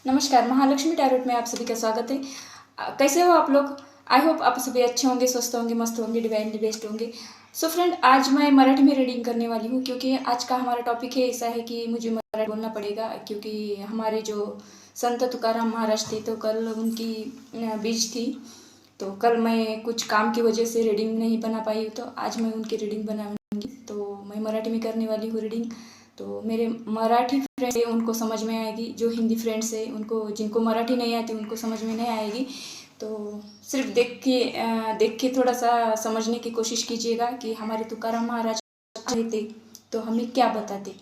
नमस्कार, महालक्ष्मी टैरोट में आप सभी का स्वागत है। कैसे हो आप लोग? आई होप आप सभी अच्छे होंगे, स्वस्थ होंगे, मस्त होंगे, डिवाइनली बेस्ट होंगे। सो फ्रेंड, आज मैं मराठी में रीडिंग करने वाली हूँ क्योंकि आज का हमारा टॉपिक है ऐसा है कि मुझे मराठी बोलना पड़ेगा क्योंकि हमारे जो संत तुकाराम महाराज थे तो कल उनकी बीज थी। तो कल मैं कुछ काम की वजह से रीडिंग नहीं बना पाई, तो आज मैं उनकी रीडिंग बनाऊंगी। तो मैं मराठी में करने वाली हूँ रीडिंग। तो मेरे मराठी फ्रेंड है उनको समझ में आएगी, जो हिंदी फ्रेंड्स है उनको, जिनको मराठी नहीं आती उनको समझ में नहीं आएगी। तो सिर्फ देख के थोड़ा सा समझने की कोशिश कीजिएगा कि हमारे तुकाराम महाराज थे तो हमें क्या बताते।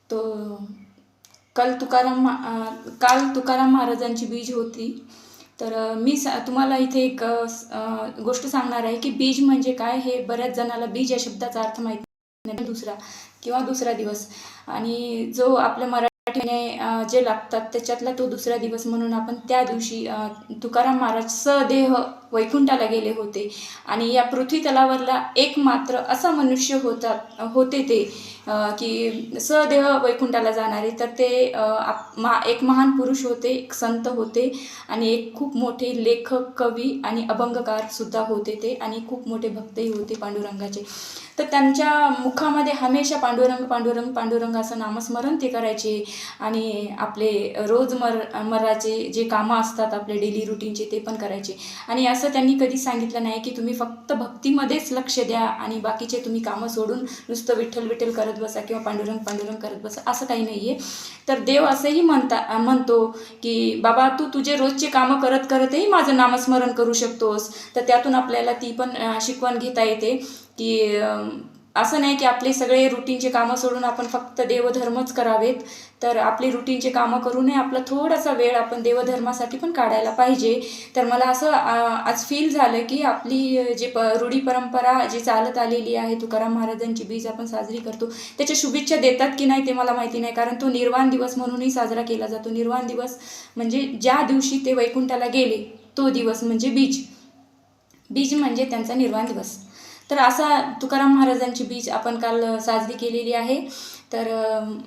तो काल तुकाराम महाराजांची बीज होती। तर मी तुम्हाला इथे एक गोष्ट सांगणार आहे की बीज म्हणजे काय हे बऱ्याच जणाला बीज या शब्दाचा अर्थ माहिती नाही, दुसरा दिवस आणि जो आपल्या मराठीने जे लागतात त्याच्यातला तो दुसरा दिवस म्हणून आपण त्या दिवशी तुकाराम महाराज सदेह वैकुंठाला गेले होते आणि या पृथ्वी तलावरला एकमात्र असा मनुष्य होते ते की सदेह वैकुंठाला जाणारे। तर ते एक महान पुरुष होते, एक संत होते आणि एक खूप मोठे लेखक, कवी आणि अभंगकार सुद्धा होते ते, आणि खूप मोठे भक्तही होते पांडुरंगाचे। तर त्यांच्या मुखामध्ये हमेशा पांडुरंग पांडुरंग पांडुरंग असं नामस्मरण ते करायचे आणि आपले रोजमर्राचे जे कामं असतात आपले डेली रुटीनचे ते पण करायचे। आणि असं त्यांनी कधी सांगितलं नाही की तुम्ही फक्त भक्तीमध्येच लक्ष द्या आणि बाकीचे तुम्ही कामं सोडून नुसतं विठ्ठल विठ्ठल करत बसा किंवा पांडुरंग पांडुरंग करत बसा, असं काही नाही आहे। तर देव असंही म्हणतो की बाबा तू तुझे रोजचे कामं करत करतही माझं नामस्मरण करू शकतोस। तर त्यातून आपल्याला ती पण शिकवण घेता येते की असं नाही की आपले सगळे रुटीनचे कामं सोडून आपण फक्त देवधर्मच करावेत। तर आपली रुटीनचे कामं करूनही आपला थोडासा वेळ आपण देवधर्मासाठी पण काढायला पाहिजे। तर मला असं आज फील झालं की आपली जी रूढी परंपरा जी चालत आलेली आहे, तुकाराम महाराजांची बीज आपण साजरी करतो, त्याच्या शुभेच्छा देतात की नाही ते मला माहिती नाही, कारण तो निर्वाण दिवस म्हणूनही साजरा केला जातो। निर्वाण दिवस म्हणजे ज्या दिवशी ते वैकुंठाला गेले तो दिवस म्हणजे बीज म्हणजे त्यांचा निर्वाण दिवस। तर असा तुकाराम महाराजांची बीज आपण काल साजरी केलेली आहे। तर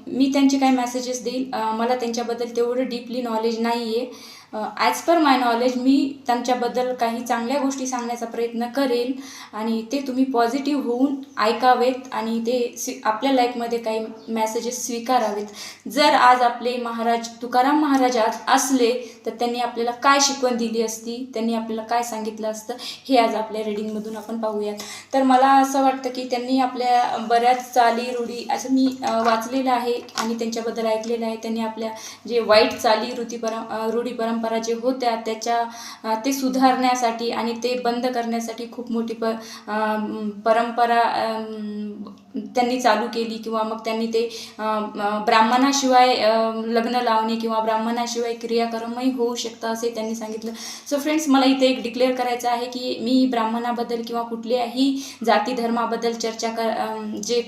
मी त्यांचे काही मेसेजेस देईल। मला त्यांच्याबद्दल तेवढं डीपली नॉलेज नाही आहे। ॲज पर माय नॉलेज मी त्यांच्याबद्दल काही चांगल्या गोष्टी सांगण्याचा प्रयत्न करेल आणि ते तुम्ही पॉझिटिव्ह होऊन ऐकावेत आणि ते आपल्या लाईफमध्ये काही मेसेजेस स्वीकारावेत। जर आज आपले महाराज तुकाराम महाराज असले तर त्यांनी आपल्याला काय शिकवण दिली असती, त्यांनी आपल्याला काय सांगितलं असतं, हे आज आपल्या रीडिंगमधून आपण पाहूयात। तर मला असं वाटतं की त्यांनी आपल्या बऱ्याच चाली रूढी असं मी वाचलेलं आहे आणि त्यांच्याबद्दल ऐकलेलं आहे। त्यांनी आपल्या जे वाईट चाली रूढी परंपरा जे होत्या ते सुधारण्यासाठी आणि ते बंद करण्यासाठी खूप मोठी परंपरा त्यांनी चालू केली, किंवा मग त्यांनी ते ब्राह्मणाशिवाय लग्न लावणे किंवा ब्राह्मणाशिवाय क्रियाक्रमही होऊ शकतं असे त्यांनी सांगितलं। सो फ्रेंड्स, मला इथे एक डिक्लेअर करायचं आहे की मी ब्राह्मणाबद्दल किंवा कुठल्याही जाती धर्माबद्दल चर्चा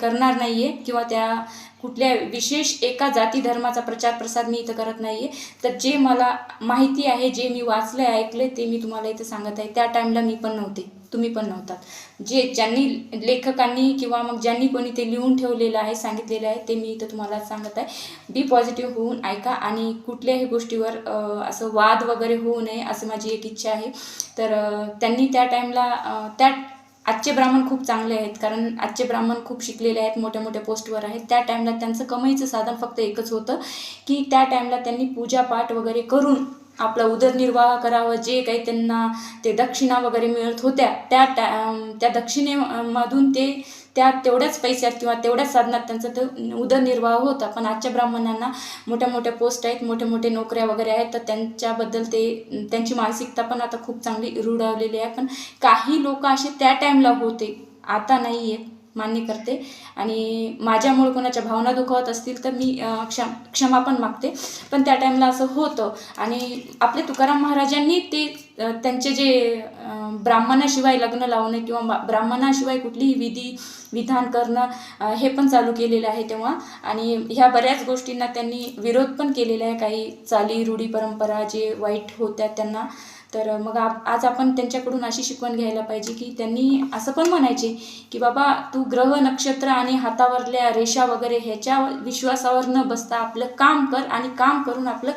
करणार नाही आहे किंवा त्या कुठल्या विशेष एका जाती धर्माचा प्रचार प्रसार मी इथं करत नाही आहे। तर जे मला माहिती आहे, जे मी वाचले ऐकले ते मी तुम्हाला इथं सांगत आहे। त्या टाईमला मी पण नव्हते, तुम्ही पण नव्हतात। ज्यांनी लेखकांनी किंवा मग ज्यांनी कोणी ते लिहून ठेवलेलं आहे, सांगितलेलं आहे, ते मी इथं तुम्हाला सांगत आहे। बी पॉझिटिव्ह होऊन ऐका आणि कुठल्याही गोष्टीवर असं वाद वगैरे होऊ नये असं माझी एक इच्छा आहे। तर त्यांनी त्या टाईमला आजचे ब्राह्मण खूप चांगले आहेत, कारण आजचे ब्राह्मण खूप शिकलेले आहेत, मोठ्या मोठ्या पोस्टवर आहेत। त्या टाईमला त्यांचं कमाईचं साधन फक्त एकच होतं की त्या टाईमला त्यांनी पूजापाठ वगैरे करून आपला उदरनिर्वाह करावं। जे काही त्यांना ते दक्षिणा वगैरे मिळत होत्या त्या दक्षिणेमधून त्या तेवढ्याच पैशात किंवा तेवढ्याच साधनात त्यांचा तो उदरनिर्वाह होता। पण आजच्या ब्राह्मणांना मोठ्या मोठ्या पोस्ट आहेत, मोठ्या मोठ्या नोकऱ्या वगैरे आहेत, तर त्यांच्याबद्दल त्यांची मानसिकता पण आता खूप चांगली रुढावलेली आहे। पण काही लोक असे त्या टाईमला होते, आता नाही आहेत, मान्य करते। आणि माझ्यामुळे कोणाच्या भावना दुखावत असतील तर मी क्षमा पण मागते। पण त्या टाईमला असं होतं आणि आपले तुकाराम महाराजांनी ते त्यांचे जे ब्राह्मणाशिवाय लग्न लावणं किंवा ब्राह्मणाशिवाय कुठलीही विधान करणं हे पण चालू केलेलं आहे तेव्हा. आणि ह्या बऱ्याच गोष्टींना त्यांनी विरोध पण केलेला आहे, काही चाली रूढी परंपरा जे वाईट होत्या त्यांना. तर मग आज आपण त्यांच्याकडून अशी शिकवण घ्यायला पाहिजे की त्यांनी असं पण म्हणायचे की बाबा तू ग्रह नक्षत्र आणि हातावरल्या रेषा वगैरे ह्याच्या विश्वासावर न बसता आपलं काम कर आणि काम करून आपलं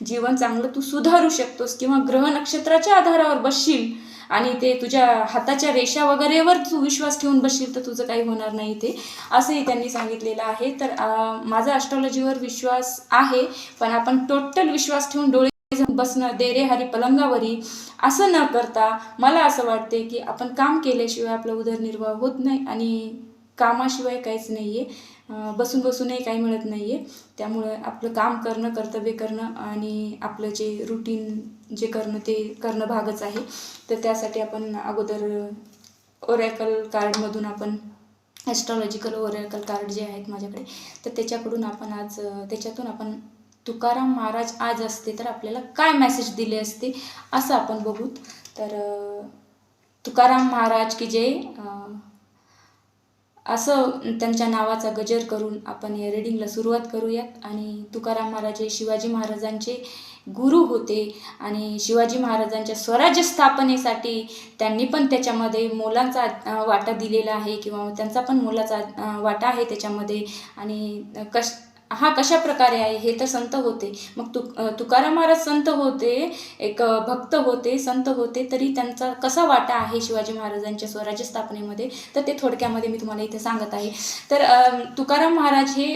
जीवन चांगलं तू सुधारू शकतोस. किंवा ग्रह नक्षत्राच्या आधारावर बसशील आणि ते तुझ्या हाताच्या रेषा वगैरेवर तू विश्वास ठेवून बसशील तर तुझं काही होणार नाही ते, असंही त्यांनी सांगितलेलं आहे. तर माझा ॲस्ट्रॉलॉजीवर विश्वास आहे, पण आपण टोटल विश्वास ठेवून डोळे बसणं दे रे हरी पलंगावरी असं न करता मला असं वाटते की आपण काम केल्याशिवाय आपला उदरनिर्वाह होत नाही आणि कामाशिवाय काहीच नाही आहे. बसूनही काही मिळत नाही आहे. त्यामुळं आपलं काम करणं, कर्तव्य करणं आणि आपलं जे रुटीन जे करणं ते करणं भागच आहे. तर त्यासाठी आपण अगोदर ओरॅकल कार्डमधून आपण ॲस्ट्रॉलॉजिकल ओरॅकल कार्ड जे आहेत माझ्याकडे, तर त्याच्यातून आपण तुकाराम महाराज आज असते तर आपल्याला काय मेसेज दिले असते असं आपण बघू. तर तुकाराम महाराज की जय असं त्यांच्या नावाचा गजर करून आपण या रीडिंगला सुरुवात करूयात. आणि तुकाराम महाराज हे शिवाजी महाराजांचे गुरु होते आणि शिवाजी महाराजांच्या स्वराज्य स्थापनेसाठी त्यांनी पण त्याच्यामध्ये मोलाचा वाटा दिलेला आहे किंवा त्यांचा पण मोलाचा वाटा आहे त्याच्यामध्ये. आणि कशा प्रकारे आहे हे तर संत होते. मग तुकाराम महाराज संत होते, एक भक्त होते, संत होते, तरी त्यांचा कसा वाटा आहे शिवाजी महाराजांच्या स्वराज्य स्थापनेमध्ये तर ते थोडक्यामध्ये मी तुम्हाला इथे सांगत आहे. तर तुकाराम महाराज हे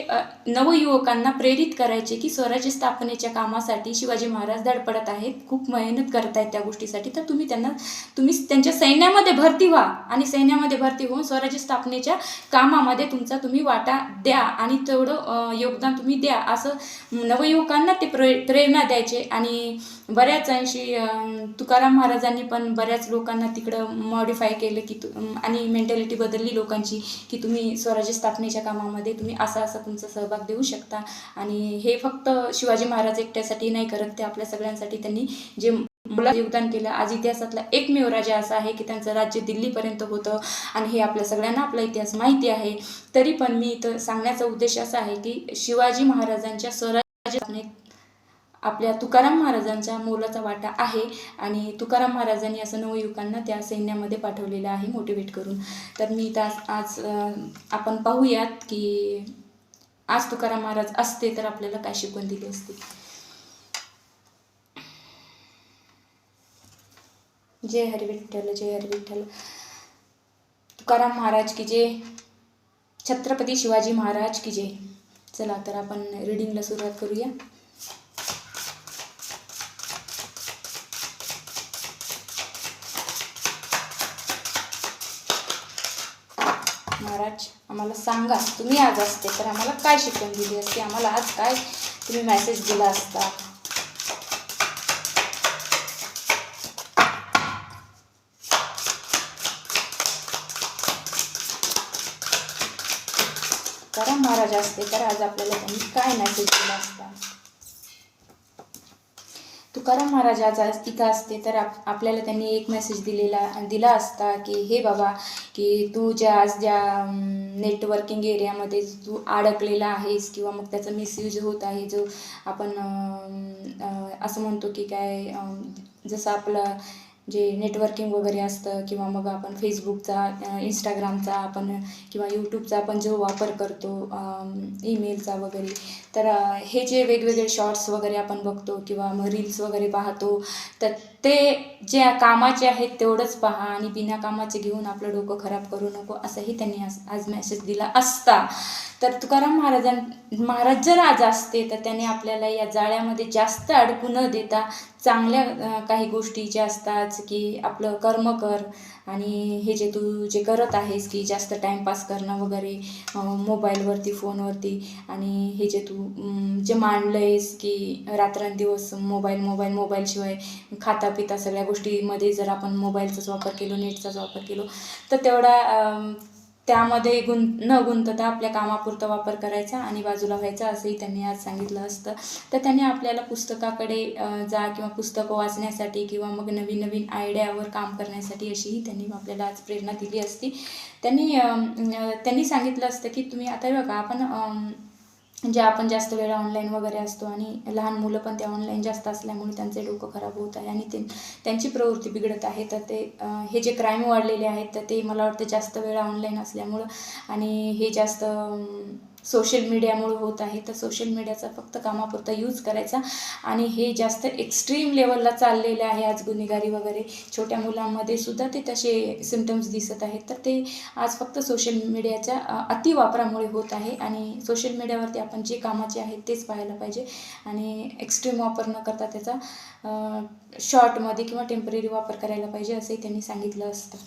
नवयुवकांना प्रेरित करायचे की स्वराज्य स्थापनेच्या कामासाठी शिवाजी महाराज धडपडत आहेत, खूप मेहनत करत आहेत त्या गोष्टीसाठी. तर तुम्ही त्यांच्या सैन्यामध्ये भरती व्हा आणि सैन्यामध्ये भरती होऊन स्वराज्य स्थापनेच्या कामामध्ये तुम्ही वाटा द्या आणि तेवढं योगदान तुम्ही द्या असं नवयुवकांना ते प्रेरणा द्यायचे. आणि बऱ्याच अंशी तुकाराम महाराजांनी पण बऱ्याच लोकांना तिकडं मॉडिफाय केलं की आणि मेंटॅलिटी बदलली लोकांची की तुम्ही स्वराज्य स्थापनेच्या कामामध्ये तुम्ही असा तुमचा सहभाग देऊ शकता. आणि हे फक्त शिवाजी महाराज एकट्यासाठी नाही करत, ते आपल्या सगळ्यांसाठी त्यांनी जे योगदान केलं. आज इतिहासातला एकमेव राजा असा आहे की त्यांचं राज्य दिल्लीपर्यंत होतं आणि हे आपल्या सगळ्यांना आपला इतिहास माहिती आहे. तरी पण मी इथं सांगण्याचा उद्देश असा आहे की शिवाजी महाराजांच्या स्वराज्य आपल्या तुकाराम महाराजांचा मोलाचा वाटा आहे आणि तुकाराम महाराजांनी असं नवयुवकांना त्या सैन्यामध्ये पाठवलेलं आहे मोटिवेट करून. तर मी आज आपण पाहूयात की आज तुकाराम महाराज असते तर आपल्याला काय शिकवण दिली असते. जय हरी विठ्ठल, जय हरी विठ्ठल. तुकाराम महाराज की जय, छत्रपती शिवाजी महाराज की जय. चला तर आपण रीडिंगला सुरुवात करूया. महाराज आम्हाला सांगा, तुम्ही आज असते तर आम्हाला काय शिकवण दिली असते, आम्हाला आज काय तुम्ही मेसेज दिला असता. तुकाराम महाराज असते तर आज आपल्याला त्यांनी काय मेसेज दिला असता. तुकाराम महाराज आज इथं असते तर आपल्याला त्यांनी एक मेसेज दिला असता की हे बाबा की तू ज्या नेटवर्किंग एरियामध्ये तू अडकलेला आहेस किंवा मग त्याचा मिसयूज होत आहे, जो आपण असं म्हणतो की काय जसं आपलं जे नेटवर्किंग वगैरे असतं किंवा मग आपण फेसबुकचा, इंस्टाग्रामचा आपण किंवा यूट्यूबचा आपण जो वापर करतो, ईमेलचा वगैरे, तर हे जे वेगवेगळे शॉर्ट्स वगैरे आपण बघतो किंवा मग रील्स वगैरे पाहतो, तर ते जे कामाचे आहेत तेवढंच पहा आणि बिना कामाचे घेऊन आपलं डोकं खराब करू नको, असंही त्यांनी आज मेसेज दिला असता. तर तुकाराम महाराज जर आज असते तर त्याने आपल्याला या जाळ्यामध्ये जास्त अडकू न देता चांगल्या काही गोष्टी ज्या असतात की आपलं कर्म कर आणि हे जे तू करत आहेस की जास्त टाईमपास करणं वगैरे मोबाईलवरती, फोनवरती, आणि हे जे तू जे मांडलं आहेस की रात्रंदिवस मोबाईलशिवाय खाता पिता सगळ्या गोष्टीमध्ये जर आपण मोबाईलचाच वापर केलो, नेटचाच वापर केलो, तर त्यामध्ये न गुंतता आपल्या कामापुरता वापर करायचा आणि बाजूला व्हायचा, असंही त्यांनी आज सांगितलं असतं. तर त्यांनी आपल्याला पुस्तकाकडे जा किंवा पुस्तकं वाचण्यासाठी किंवा मग नवीन नवीन आयडियावर काम करण्यासाठी अशीही त्यांनी आपल्याला आज प्रेरणा दिली असती. त्यांनी सांगितलं असतं की तुम्ही आता बघा आपण जास्त वेळ ऑनलाईन वगैरे असतो आणि लहान मुलं पण ते ऑनलाईन जास्त असल्यामुळे त्यांचे डोकं खराब होत आहे आणि त्यांची प्रवृत्ती बिघडत आहे. तर हे जे क्राईम वाढलेले आहेत तर ते मला वाटतं जास्त वेळ ऑनलाईन असल्यामुळं आणि हे जास्त सोशल मीडियामुळे होत आहे. तर सोशल मीडियाचा फक्त कामापुरता यूज करायचा आणि हे जास्त एक्स्ट्रीम लेवलला चाललेले आहे आज गुन्हेगारी वगैरे. छोट्या मुलांमध्ये सुद्धा ते तसे सिम्पटम्स दिसत आहेत. तर ते आज फक्त सोशल मीडियाच्या अतिवापरामुळे होत आहे आणि सोशल मीडियावरती आपण जे कामाचे आहेत तेच पाहायला पाहिजे आणि एक्स्ट्रीम वापर न करता त्याचा शॉर्टमध्ये किंवा टेम्पररी वापर करायला पाहिजे, असंही त्यांनी सांगितलं असतं.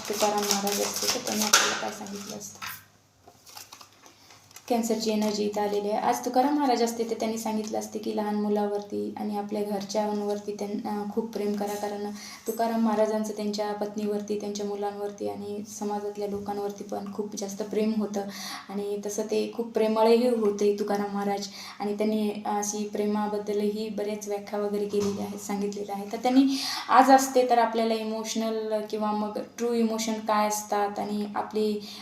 तुकाराम महाराज असते तर त्यांनी आपल्याला काय सांगितलं असतं. कॅन्सरची एनर्जी इथं आलेली आहे. आज तुकाराम महाराज असते तर त्यांनी सांगितलं असते की लहान मुलावरती आणि आपल्या घरच्यांवरती त्यांना खूप प्रेम करा, कारण तुकाराम महाराजांचं त्यांच्या पत्नीवरती, त्यांच्या मुलांवरती आणि समाजातल्या लोकांवरती पण खूप जास्त प्रेम होतं आणि तसं ते खूप प्रेमळही होते तुकाराम महाराज. आणि त्यांनी अशी प्रेमाबद्दलही बरेच व्याख्या वगैरे केलेल्या आहेत, सांगितलेल्या आहेत. तर त्यांनी आज असते तर आपल्याला इमोशनल किंवा मग ट्रू इमोशन काय असतात आणि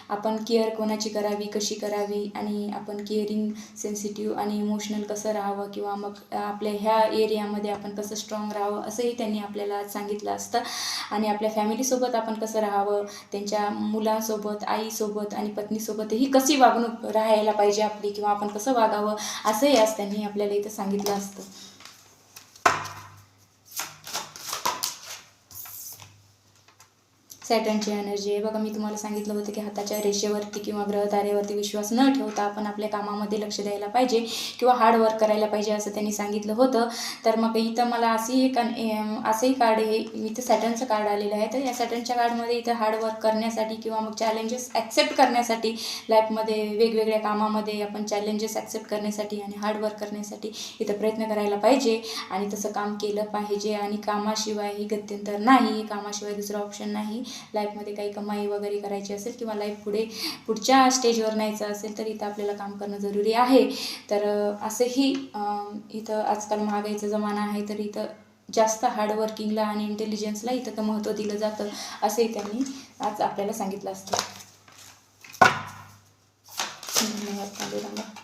आपण केअर कोणाची करावी, कशी करावी आणि आपण केअरिंग, सेन्सिटिव्ह आणि इमोशनल कसं राहावं किंवा मग आपल्या ह्या एरियामध्ये आपण कसं स्ट्रॉंग राहावं असंही त्यांनी आपल्याला आज सांगितलं असतं. आणि आपल्या फॅमिलीसोबत आपण कसं राहावं, त्यांच्या मुलांसोबत, आईसोबत आणि पत्नीसोबतही कशी वागणूक राहायला पाहिजे आपली किंवा आपण कसं वागावं असंही आज त्यांनी आपल्याला इथं सांगितलं असतं. सॅटर्नची एनर्जी आहे बघा. मी तुम्हाला सांगितलं होतं की हाताच्या रेषेवरती किंवा ग्रहतारेवरती विश्वास न ठेवता आपण आपल्या कामामध्ये लक्ष द्यायला पाहिजे किंवा हार्ड वर्क करायला पाहिजे असं त्यांनी सांगितलं होतं. तर मग इथं मला असंही कार्ड हे इथं सॅटर्नचं कार्ड आलेलं आहे. तर या सॅटर्नच्या कार्डमध्ये इथं हार्ड वर्क करण्यासाठी किंवा मग चॅलेंजेस ॲक्सेप्ट करण्यासाठी, लाईफमध्ये वेगवेगळ्या कामामध्ये आपण चॅलेंजेस ॲक्सेप्ट करण्यासाठी आणि हार्ड वर्क करण्यासाठी इथं प्रयत्न करायला पाहिजे आणि तसं काम केलं पाहिजे. आणि कामाशिवाय ही गत्यंतर नाही, कामाशिवाय दुसरा ऑप्शन नाही. लाईफमध्ये काही कमाई वगैरे करायची असेल किंवा लाईफ पुढच्या स्टेजवर न्यायचं असेल तर इथं आपल्याला काम करणं जरुरी आहे. तर असंही इथं आजकाल महागाईचा जमाना आहे तर इथं जास्त हार्डवर्किंगला आणि इंटेलिजन्सला इथं तर महत्त्व दिलं जातं असंही त्यांनी आज आपल्याला सांगितलं असतं. धन्यवाद.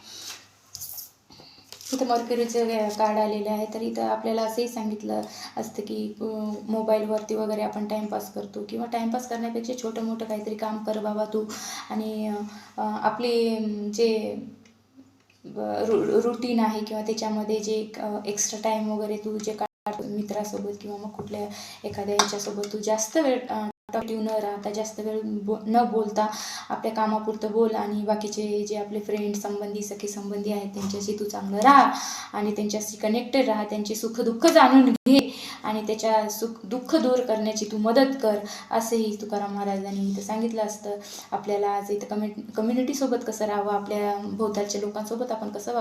इथं मर्क्युरीचं कार्ड आलेलं आहे. तर इथं आपल्याला असंही सांगितलं असतं की मोबाईलवरती वगैरे आपण टाईमपास करतो किंवा टाईमपास करण्यापेक्षा छोटं मोठं काहीतरी काम कर बाबा तू आणि आपली जे रुटीन आहे किंवा त्याच्यामध्ये जे एक्स्ट्रा टाईम वगैरे तू जे मित्रासोबत किंवा मग कुठल्या एखाद्या ह्याच्यासोबत तू जास्त वेळ टॉक्टिव्ह न राहता, जास्त वेळ न बोलता आपल्या कामापुरतं बोल आणि बाकीचे जे आपले फ्रेंड संबंधी, सखी संबंधी आहेत त्यांच्याशी तू चांगलं राहा आणि त्यांच्याशी कनेक्टेड राहा, त्यांचे सुखदुःख जाणून घे आणि त्याच्या दुःख दूर करण्याची तू मदत कर असंही तुकाराम महाराजांनी इथं सांगितलं असतं. आपल्याला आज इथं कम्युनिटीसोबत कसं राहावं, आपल्या भोवतालच्या लोकांसोबत आपण कसं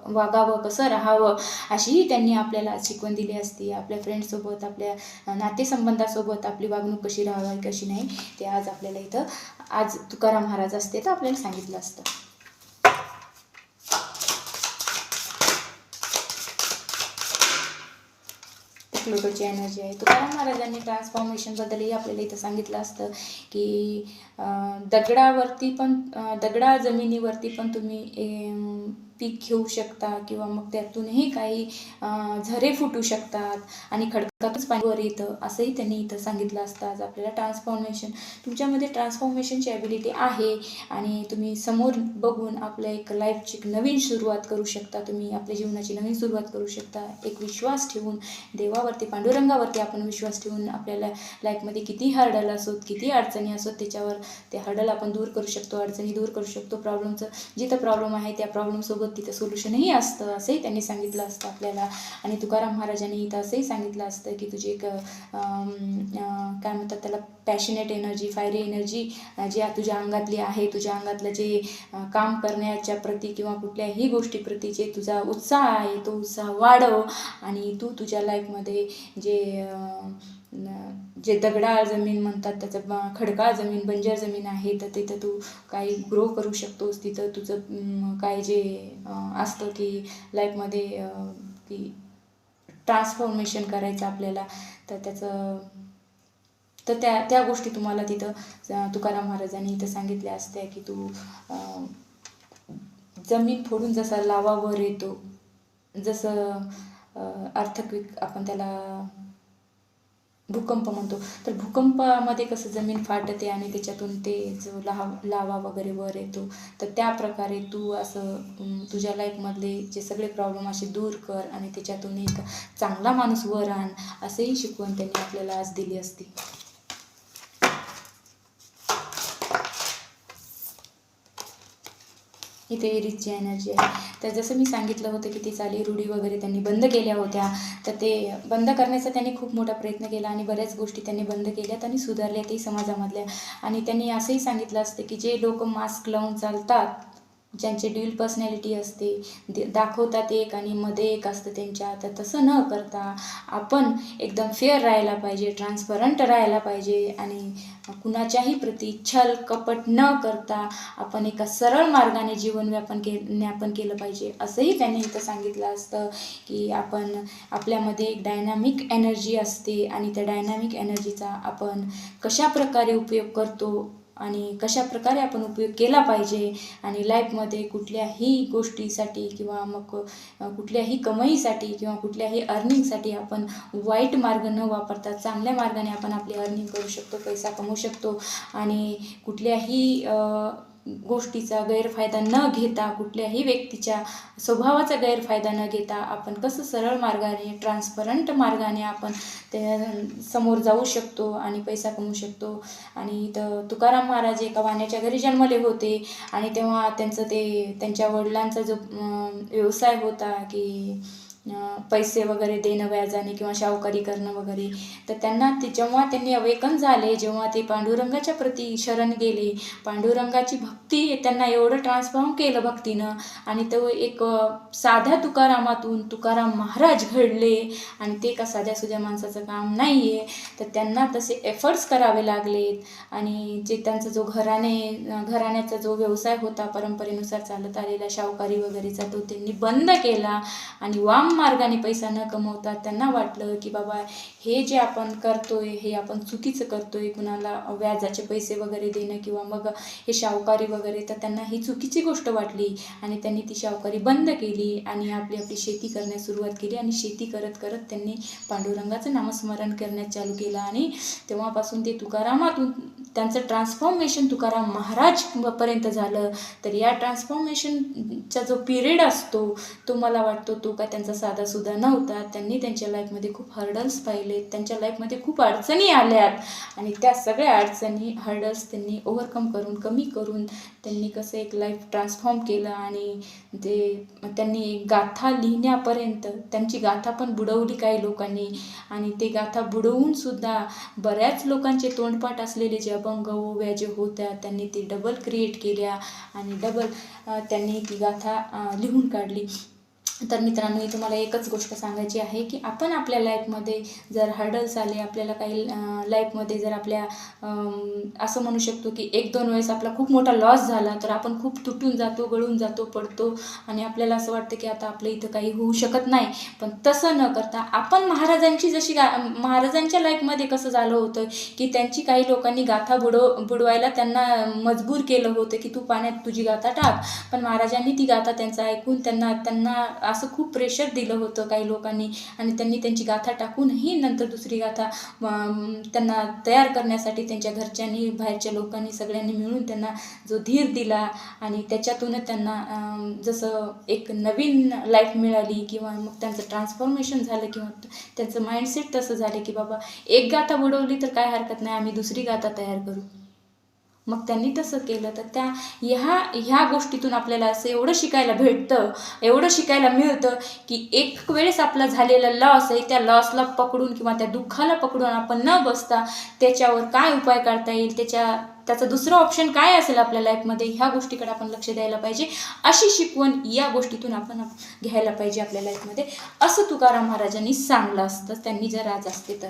वागावं, कसं राहावं अशीही त्यांनी आपल्याला शिकवण दिली असती. आपल्या फ्रेंड्ससोबत, आपल्या नातेसंबंधासोबत आपली वागणूक कशी राहावी कशी नाही ते आज आपल्याला इथं आज तुकाराम महाराज असते तर आपल्याला सांगितलं असतं. प्लुटोची एनर्जी आहे. तुकाराम महाराजांनी ट्रान्सफॉर्मेशनबद्दलही आपल्याला इथं सांगितलं असतं की दगडा जमिनीवरती पण तुम्ही पीक घेऊ शकता किंवा मग त्यातूनही काही झरे फुटू शकतात आणि खडकातच पाणीवर येतं असंही त्यांनी इथं सांगितलं असतं. आज आपल्याला तुमच्यामध्ये ट्रान्सफॉर्मेशनची ॲबिलिटी आहे आणि तुम्ही समोर बघून आपल्या एक लाईफची नवीन सुरुवात करू शकता. तुम्ही आपल्या जीवनाची नवीन सुरुवात करू शकता. एक विश्वास ठेवून देवावरती, पांडुरंगावरती आपण विश्वास ठेवून आपल्याला लाईफमध्ये किती हर्डल असोत, किती अडचणी असोत त्याच्यावर ते हर्डल आपण दूर करू शकतो, अडचणी दूर करू शकतो. जिथं प्रॉब्लेम आहे त्या प्रॉब्लेमसोबत तिथं सोल्युशनही असतं असंही त्यांनी सांगितलं असतं आपल्याला. आणि तुकाराम महाराजांनी इथं असंही सांगितलं असतं की तुझी एक काय म्हणतात त्याला पॅशनेट एनर्जी, फायरी एनर्जी जी तुझ्या अंगातली आहे, तुझ्या अंगातलं जे काम करण्याच्या प्रती किंवा कुठल्याही गोष्टीप्रती जे तुझा उत्साह आहे तो उत्साह वाढव आणि तू तुझ्या लाईफमध्ये जे जे दगडाळ जमीन म्हणतात त्याचं खडकाळ जमीन, बंजर जमीन आहे, तर तिथं तू काही ग्रो करू शकतोस. तिथं तुझं काय जे असतं की लाईफमध्ये की ट्रान्सफॉर्मेशन करायचं आपल्याला, तर त्याचं तर त्या गोष्टी तुम्हाला तिथं तुकाराम महाराजांनी इथं सांगितल्या असत्या की तू जमीन फोडून जसा लावा वर येतो, जसं अर्थक्वेक आपण त्याला भूकंप म्हणतो, तर भूकंपामध्ये कसं जमीन फाटते आणि त्याच्यातून ते जो लावा वगैरे वर येतो, तर त्या प्रकारे तू असं तुझ्या लाईफमधले जे सगळे प्रॉब्लेम असे दूर कर आणि त्याच्यातून एक चांगला माणूस वर आण, असेही शिकवण त्यांनी आपल्याला आज दिली असती. इथे एरीजची एनर्जी आहे. तर जसं मी सांगितलं होतं की ती चाली रूढी वगैरे त्यांनी बंद केल्या होत्या, तर ते बंद करण्याचा त्यांनी खूप मोठा प्रयत्न केला आणि बऱ्याच गोष्टी त्यांनी बंद केल्यात आणि सुधारल्यातही समाजामधल्या. आणि त्यांनी असंही सांगितलं असतं की जे लोक मास्क लावून चालतात, ज्यांचे ड्युअल पर्सनॅलिटी असते, दाखवतात एक आणि मध्ये एक असतं त्यांच्या, तर तसं न करता आपण एकदम फेअर राहायला पाहिजे, ट्रान्सपरंट राहायला पाहिजे आणि कुणाच्याही प्रती छल कपट न करता आपण एका सरळ मार्गाने जीवनव्यापन केलं पाहिजे, असंही त्यांनी इथं सांगितलं असतं की आपण आपल्यामध्ये एक डायनामिक एनर्जी असते आणि त्या डायनामिक एनर्जीचा आपण कशाप्रकारे उपयोग करतो आणि कशा प्रकारे आपण उपयोग केला पाहिजे आणि लाईफमध्ये कुठल्याही गोष्टीसाठी किंवा मग कुठल्याही कमाईसाठी किंवा कुठल्याही अर्निंगसाठी आपण वाईट मार्ग न वापरता चांगल्या मार्गाने आपण आपली अर्निंग करू शकतो, पैसा कमवू शकतो आणि कुठल्याही गोष्टीचा गैरफायदा न घेता, कुठल्याही व्यक्तीच्या स्वभावाचा गैरफायदा न घेता आपण कसं सरळ मार्गाने, ट्रान्सपरंट मार्गाने आपण त्या समोर जाऊ शकतो आणि पैसा कमवू शकतो. आणि इथं तुकाराम महाराज एका वाण्याच्या घरी जन्मले होते आणि तेव्हा त्यांच्या वडिलांचा जो व्यवसाय होता की पैसे वगैरे देणं व्याजाने किंवा शाहूकारी करणं वगैरे, तर जेव्हा त्यांनी अवेकन झाले, जेव्हा ते पांडुरंगाच्या प्रती शरण गेले, पांडुरंगाची भक्ती त्यांना एवढं ट्रान्सफॉर्म केलं भक्तीनं आणि तो एक साध्या तुकारामातून तुकाराम महाराज घडले आणि ते का साध्या माणसाचं काम नाही आहे, तर त्यांना तसे एफर्ट्स करावे लागलेत आणि जे त्यांचा जो घराण्याचा जो व्यवसाय होता परंपरेनुसार चालत आलेला शाहूकारी वगैरेचा, तो त्यांनी बंद केला आणि वाम मार्गाने पैसा न कमवता त्यांना वाटलं की बाबा हे जे आपण करतोय हे आपण चुकीचं करतोय, कुणाला व्याजाचे पैसे वगैरे देणं किंवा मग हे शाहूकारी वगैरे, तर त्यांना ही चुकीची गोष्ट वाटली आणि त्यांनी ती शाहूकारी बंद केली आणि आपली शेती करण्यास सुरुवात केली आणि शेती करत करत त्यांनी पांडुरंगाचं नामस्मरण करण्यास चालू केलं आणि तेव्हापासून ते तुकारामातून त्यांचं ट्रान्सफॉर्मेशन तुकाराम महाराज पर्यंत झालं. तर या ट्रान्सफॉर्मेशनचा जो पिरियड असतो तो मला वाटतो तो काय त्यांचा साधासुद्धा नव्हता. त्यांनी त्यांच्या लाईफमध्ये खूप हर्डल्स पाहिले, त्यांच्या लाईफमध्ये खूप अडचणी आल्यात आणि त्या सगळ्या अडचणी हर्डल्स त्यांनी ओव्हरकम करून कमी करून त्यांनी कसं एक लाईफ ट्रान्सफॉर्म केलं आणि त्यांनी एक गाथा लिहिण्यापर्यंत त्यांची गाथा पण बुडवली काही लोकांनी आणि ते गाथा बुडवूनसुद्धा बऱ्याच लोकांचे तोंडपाठ असलेले जे अभंग ओव्या जे होत्या त्यांनी ते डबल क्रिएट केल्या आणि डबल त्यांनी ती गाथा लिहून काढली. तर मित्रांनो, इथं मला एकच गोष्ट सांगायची आहे की आपण आपल्या लाईफमध्ये जर हर्डल्स आले, आपल्याला काही लाईफमध्ये जर आपल्या असं म्हणू शकतो की 1-2 वेळेस आपला खूप मोठा लॉस झाला तर आपण खूप तुटून जातो, गळून जातो, पडतो आणि आपल्याला असं वाटतं की आता आपलं इथं काही होऊ शकत नाही. पण तसं न करता आपण महाराजांची महाराजांच्या लाईफमध्ये कसं झालं होतं की त्यांची काही लोकांनी गाथा बुडवायला त्यांना मजबूर केलं होतं की तू पाण्यात तुझी गाथा टाक, पण महाराजांनी ती गाथा त्यांचं ऐकून त्यांना असं खूप प्रेशर दिलं होतं काही लोकांनी आणि त्यांनी त्यांची गाथा टाकूनही नंतर दुसरी गाथा त्यांना तयार करण्यासाठी त्यांच्या घरच्यांनी, बाहेरच्या लोकांनी सगळ्यांनी मिळून त्यांना जो धीर दिला आणि त्याच्यातूनच त्यांना जसं एक नवीन लाईफ मिळाली किंवा मग त्यांचं ट्रान्सफॉर्मेशन झालं किंवा त्यांचं माइंडसेट तसं झालं की बाबा एक गाथा बुडवली तर काय हरकत नाही, आम्ही दुसरी गाथा तयार करू. मग त्यांनी तसं केलं. तर ह्या गोष्टीतून आपल्याला असं एवढं शिकायला भेटतं, एवढं शिकायला मिळतं की एक वेळेस आपला झालेला लॉस आहे, त्या लॉसला पकडून किंवा त्या दुःखाला पकडून आपण न बसता त्याच्यावर काय उपाय काढता येईल, त्याचं दुसरं ऑप्शन काय असेल आपल्या लाईफमध्ये, ह्या गोष्टीकडे आपण लक्ष द्यायला पाहिजे. अशी शिकवण या गोष्टीतून आपण घ्यायला पाहिजे आपल्या लाईफमध्ये, असं तुकाराम महाराजांनी सांगलं असतं त्यांनी जर आज असते तर.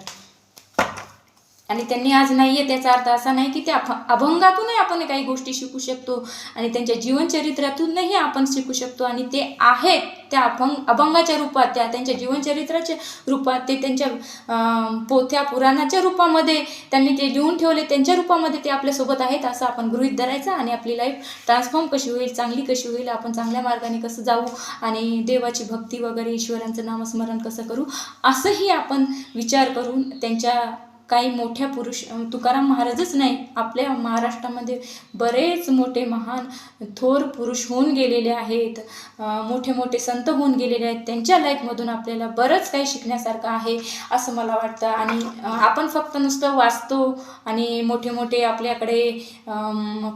आणि त्यांनी आज नाही आहे त्याचा अर्थ असा नाही की त्या अभंगातूनही आपण काही गोष्टी शिकू शकतो आणि त्यांच्या जीवनचरित्रातूनही आपण शिकू शकतो. आणि ते आहेत त्या अभंगाच्या रूपात, त्यांच्या जीवनचरित्राच्या रूपात, ते त्यांच्या पोथ्या पुराणाच्या रूपामध्ये त्यांनी ते लिहून ठेवले, त्यांच्या रूपामध्ये ते आपल्यासोबत आहेत असं आपण गृहीत धरायचं. आणि आपली लाईफ ट्रान्सफॉर्म कशी होईल, चांगली कशी होईल, आपण चांगल्या मार्गाने कसं जाऊ आणि देवाची भक्ती वगैरे ईश्वरांचं नामस्मरण कसं करू, असंही आपण विचार करून त्यांच्या काही मोठ्या पुरुष, तुकाराम महाराजच नाही, आपल्या महाराष्ट्रामध्ये बरेच मोठे महान थोर पुरुष होऊन गेलेले आहेत, मोठे मोठे संत होऊन गेलेले आहेत, त्यांच्या लाईफमधून आपल्याला बरंच काही शिकण्यासारखं आहे असं मला वाटतं. आणि आपण फक्त नुसतं वाचतो आणि मोठे मोठे आपल्याकडे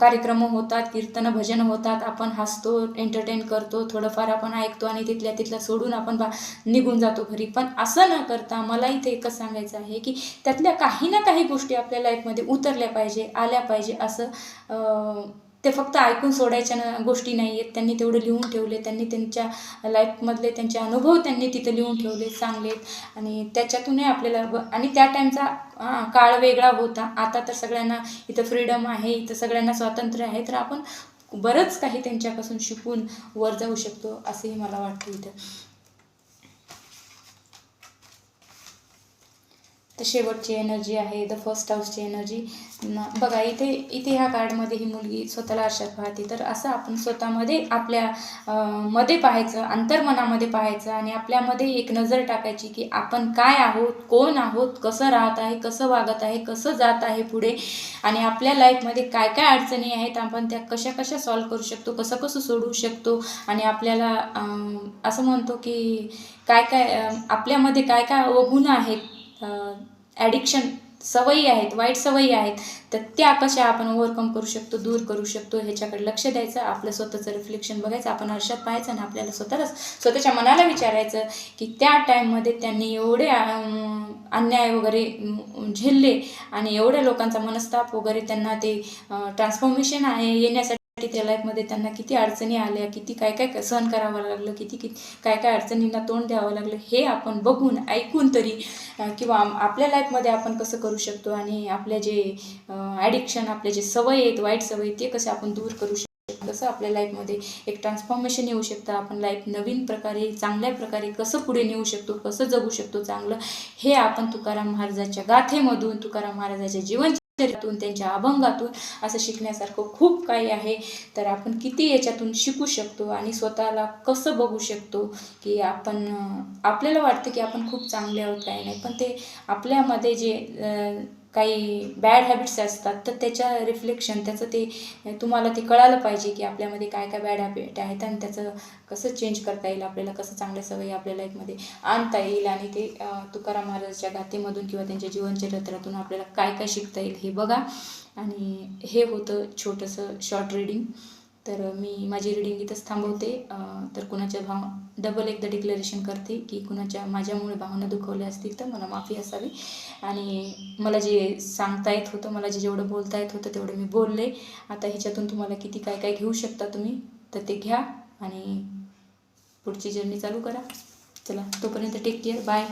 कार्यक्रम होतात, कीर्तन भजन होतात, आपण हसतो, एंटरटेन करतो, थोडंफार आपण ऐकतो आणि तिथल्या सोडून आपण निघून जातो घरी. पण असं न करता मला इथे एकच सांगायचं आहे की त्यातल्या काही ना काही गोष्टी आपल्या लाईफमध्ये उतरल्या पाहिजे, आल्या पाहिजे. असं ते फक्त ऐकून सोडायच्या गोष्टी नाही आहेत. त्यांनी तेवढं लिहून ठेवले, त्यांनी त्यांच्या लाईफमधले त्यांचे अनुभव त्यांनी तिथं लिहून ठेवले चांगलेत. आणि त्याच्यातूनही आपल्याला आणि त्या टाईमचा काळ वेगळा होता. आता तर सगळ्यांना इथं फ्रीडम आहे, इथं सगळ्यांना स्वातंत्र्य आहे, तर आपण बरंच काही त्यांच्यापासून शिकून वर जाऊ शकतो असंही मला वाटतं इथं. तर शेवटची एनर्जी आहे द फर्स्ट हाऊसची एनर्जी. बघा इथे ह्या कार्डमध्ये ही मुलगी स्वतःला आरशात पाहते. तर असं आपण स्वतःमध्ये आपल्या मध्ये पाहायचं, अंतर्मनामध्ये पाहायचं आणि आपल्यामध्ये एक नजर टाकायची की आपण काय आहोत, कोण आहोत, कसं राहत आहे, कसं वागत आहे, कसं जात आहे पुढे, आणि आपल्या लाईफमध्ये काय काय अडचणी आहेत, आपण त्या कशा कशा सॉल्व्ह करू शकतो, कसं कसं सोडवू शकतो. आणि आपल्याला असं म्हणतो की काय काय आपल्यामध्ये काय काय अवगुण आहेत, ॲडिक्शन सवयी आहेत, वाईट सवयी आहेत, तर त्या कशा आपण ओव्हरकम करू शकतो, दूर करू शकतो, ह्याच्याकडे लक्ष द्यायचं. आपलं स्वतःचं रिफ्लेक्शन बघायचं, आपण आरशात पाहायचं आणि आपल्याला स्वतःच्या मनाला विचारायचं की त्या टाईममध्ये त्यांनी एवढे अन्याय वगैरे झेलले आणि एवढ्या लोकांचा मनस्ताप वगैरे त्यांना ते ट्रान्सफॉर्मेशन येण्यासाठी त्या लाईफमध्ये त्यांना किती अडचणी आल्या, किती काय काय सहन करावं लागलं, किती काय काय अडचणींना तोंड द्यावं लागलं, हे आपण बघून ऐकून तरी किंवा आपल्या लाईफमध्ये आपण कसं करू शकतो आणि आपले जे ॲडिक्शन, आपले जे सवय आहेत, वाईट सवय, ते कसं आपण दूर करू शकतो, कसं आपल्या लाईफमध्ये एक ट्रान्सफॉर्मेशन येऊ शकतं, आपण लाईफ नवीन प्रकारे चांगल्या प्रकारे कसं पुढे नेऊ शकतो, कसं जगू शकतो चांगलं, हे आपण तुकाराम महाराजांच्या गाथेमधून, तुकाराम महाराजांच्या जीवन त्यांच्या अभंगातून असं शिकण्यासारखं खूप काही आहे. तर आपण किती याच्यातून शिकू शकतो आणि स्वतःला कसं बघू शकतो की आपण आपल्याला वाटतं की आपण खूप चांगले आहोत, काही नाही, पण ते आपल्यामध्ये जे काही बॅड हॅबिट्स असतात तर त्याच्या रिफ्लेक्शन, त्याचं ते तुम्हाला ते कळालं पाहिजे की आपल्यामध्ये काय काय बॅड हॅबिट आहेत आणि त्याचं कसं चेंज करता येईल, आपल्याला कसं चांगल्या सवयी आपल्या लाईफमध्ये आणता येईल. आणि ते तुकाराम महाराजांच्या गाथेमधून किंवा त्यांच्या जीवनचरित्रातून आपल्याला काय काय शिकता येईल हे बघा. आणि हे होतं छोटंसं शॉर्ट रीडिंग. तर मी माझी रीडिंग इथंच थांबवते. तर कुणाच्या डबल एकदा डिक्लेरेशन करते की कुणाच्या माझ्यामुळे भावना दुखवल्या असतील तर मला माफी असावी. आणि मला जे सांगता येत होतं, मला जेवढं बोलता येत होतं तेवढं मी बोलले. आता ह्याच्यातून तुम्हाला किती काय काय घेऊ शकता तुम्ही, तर ते घ्या आणि पुढची जर्नी चालू करा. चला, तोपर्यंत टेक केअर, बाय.